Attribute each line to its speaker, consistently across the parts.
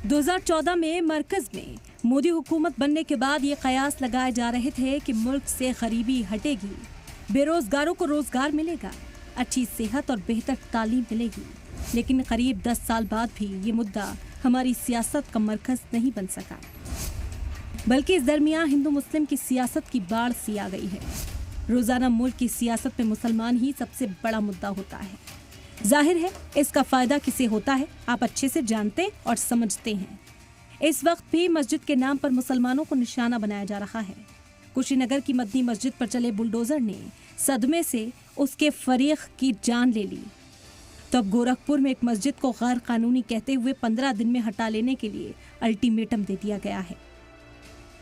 Speaker 1: 2014 में मरकज में मोदी हुकूमत बनने के बाद ये कयास लगाए जा रहे थे कि मुल्क से गरीबी हटेगी, बेरोजगारों को रोजगार मिलेगा, अच्छी सेहत और बेहतर तालीम मिलेगी। लेकिन करीब 10 साल बाद भी ये मुद्दा हमारी सियासत का मरकज नहीं बन सका, बल्कि इस दरमियान हिंदू मुस्लिम की सियासत की बाढ़ सी आ गई है। रोजाना मुल्क की सियासत में मुसलमान ही सबसे बड़ा मुद्दा होता है। जाहिर है इसका फायदा किसे होता है आप अच्छे से जानते और समझते हैं। इस वक्त भी मस्जिद के नाम पर मुसलमानों को निशाना बनाया जा रहा है। कुशीनगर की मदनी मस्जिद पर चले बुलडोजर ने सदमे से उसके फरीक की जान ले ली, तो अब गोरखपुर में एक मस्जिद को गैर कानूनी कहते हुए 15 दिन में हटा लेने के लिए अल्टीमेटम दे दिया गया है।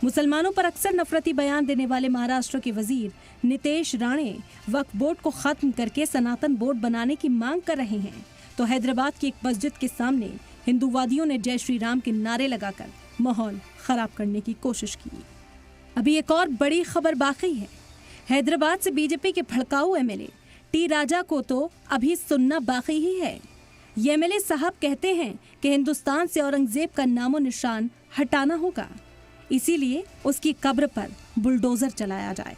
Speaker 1: मुसलमानों पर अक्सर नफरती बयान देने वाले महाराष्ट्र के वजीर नितेश राणे वक्फ बोर्ड को खत्म करके सनातन बोर्ड बनाने की मांग कर रहे हैं, तो हैदराबाद की एक मस्जिद के सामने हिंदूवादियों ने जय श्री राम के नारे लगाकर माहौल खराब करने की कोशिश की। अभी एक और बड़ी खबर बाकी है। हैदराबाद से बीजेपी के भड़काऊ एमएलए टी राजा को तो अभी सुनना बाकी ही है। ये एमएलए साहब कहते हैं कि हिंदुस्तान से औरंगजेब का नामो निशान हटाना होगा, इसीलिए उसकी कब्र पर बुलडोजर चलाया जाए।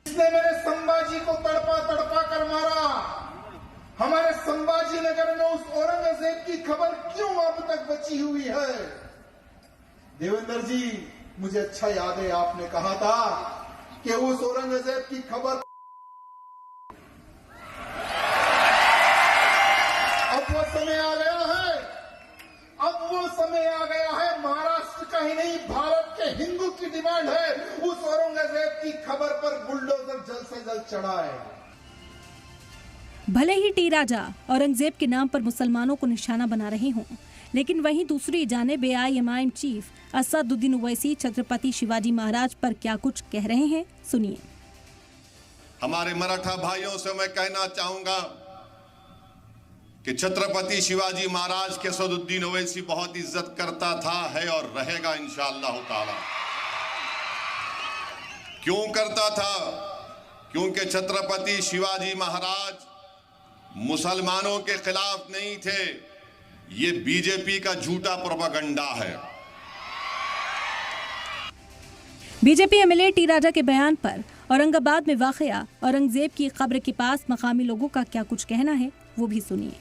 Speaker 2: इसने मेरे संभाजी को तड़पा तड़पा कर मारा। हमारे संभाजी नगर में उस औरंगजेब की खबर क्यों अब तक बची हुई है? देवेंद्र जी, मुझे अच्छा याद है आपने कहा था कि उस औरंगजेब की खबर अब वो समय आ गया है। अब वो समय आ गया है। महाराष्ट्र का ही नहीं, भारत के हिंदू की डिमांड है उस औरंगजेब की खबर पर बुलडोजर जल्द से जल्द चढ़ाए।
Speaker 1: भले ही टी राजा औरंगजेब के नाम पर मुसलमानों को निशाना बना रहे हों, लेकिन वहीं दूसरी जानिब AIMIM चीफ असदुद्दीन ओवैसी छत्रपति शिवाजी महाराज पर क्या कुछ कह रहे हैं, सुनिए।
Speaker 3: हमारे मराठा भाइयों से मैं कहना चाहूंगा कि छत्रपति शिवाजी महाराज के असदुद्दीन ओवैसी बहुत इज्जत करता था, है और रहेगा इंशाअल्लाह ताला। क्यों करता था? क्योंकि छत्रपति शिवाजी महाराज मुसलमानों के खिलाफ नहीं थे। ये बीजेपी का झूठा प्रोपेगेंडा है।
Speaker 1: बीजेपी एमएलए टी राजा के बयान पर औरंगाबाद में वाकया औरंगजेब की कब्र के पास मकामी लोगों का क्या कुछ कहना है, वो भी सुनिए।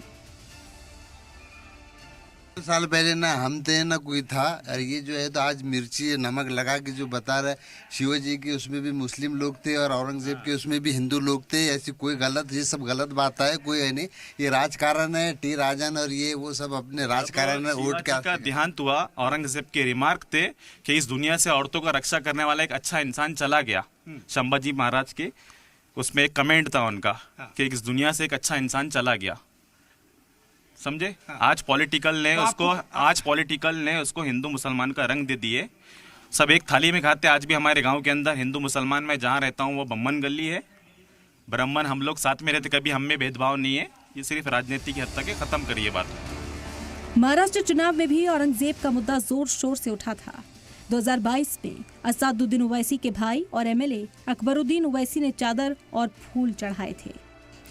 Speaker 4: साल पहले ना हम थे ना कोई था, और ये जो है तो आज मिर्ची नमक लगा के जो बता रहा है शिवाजी के उसमें भी मुस्लिम लोग थे और औरंगजेब के उसमें भी हिंदू लोग थे। ऐसी कोई गलत, ये सब गलत बात है, कोई है नहीं। ये राजकारण है। टी राजन और ये वो सब अपने राजकारण में वोट
Speaker 5: का देहांत हुआ। औरंगजेब के रिमार्क थे कि इस दुनिया से औरतों का रक्षा करने वाला एक अच्छा इंसान चला गया। संभाजी महाराज के उसमें एक कमेंट था उनका कि इस दुनिया से एक अच्छा इंसान चला गया, समझे। आज पॉलिटिकल ने उसको हिंदू मुसलमान का रंग दे दिए। सब एक थाली में खाते। आज भी हमारे गांव के अंदर हिंदू मुसलमान में जहाँ रहता हूँ वो ब्राह्मण गली है, ब्राह्मण हम लोग साथ में रहते, कभी हम में भेदभाव नहीं है। ये सिर्फ राजनीति की हद तक है, खत्म करिए बात।
Speaker 1: महाराष्ट्र चुनाव में भी औरंगजेब का मुद्दा जोर शोर से उठा था। 2022 में असदुद्दीन ओवैसी के भाई और एमएलए अकबरुद्दीन ओवैसी ने चादर और फूल चढ़ाए थे।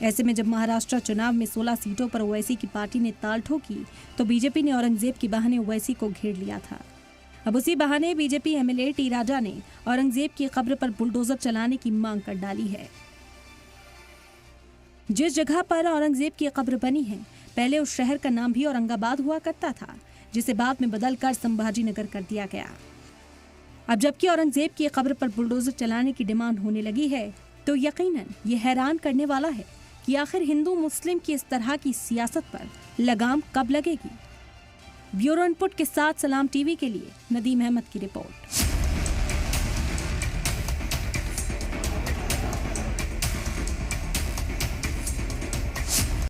Speaker 1: ऐसे में जब महाराष्ट्र चुनाव में 16 सीटों पर ओवैसी की पार्टी ने ताल ठोकी, तो बीजेपी ने औरंगजेब के बहाने ओवैसी को घेर लिया था। अब उसी बहाने बीजेपी एमएलए टी राजा ने औरंगजेब की कब्र पर बुलडोजर चलाने की मांग कर डाली है। जिस जगह पर औरंगजेब की कब्र बनी है, पहले उस शहर का नाम भी औरंगाबाद हुआ करता था, जिसे बाद में बदलकर संभाजी नगर कर दिया गया। अब जबकि औरंगजेब की कब्र पर बुलडोजर चलाने की डिमांड होने लगी है, तो यकीनन ये हैरान करने वाला है कि आखिर हिंदू मुस्लिम की इस तरह की सियासत पर लगाम कब लगेगी। ब्यूरो इनपुट के साथ सलाम टीवी के लिए नदीम अहमद की रिपोर्ट।